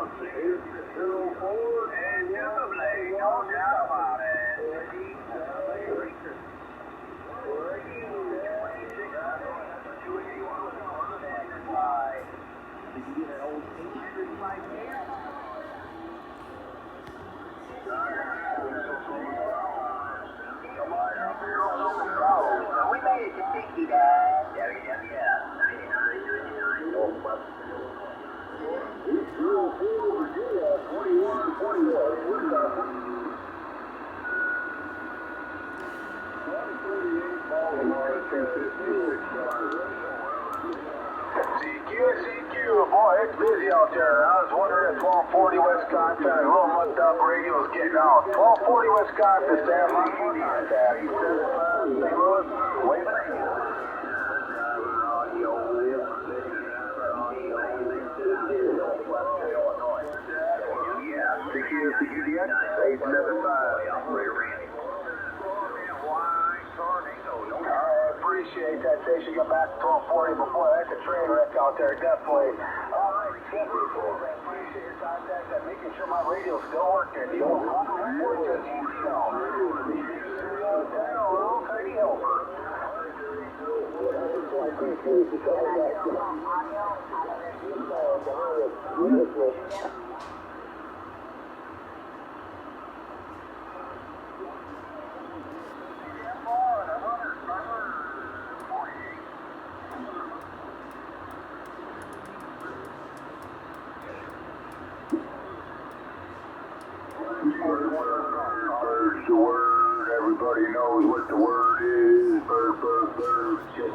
And Timberlake, no doubt about it. We made it to 60, Dad. Yeah. CQ, boy, it's busy out there. I was wondering if 1240 Wisconsin, a little mucked up radio's getting out. 1240 Wisconsin, Sam, on contact. He says, St. Louis, wait for you. Yeah, CQ, 875. Appreciate that station. Got back to 1240 before. That's a train wreck out there, definitely. All right, appreciate your contact and making sure my radio's still working. You know, Bird's the word, everybody knows what the word is. Bird, just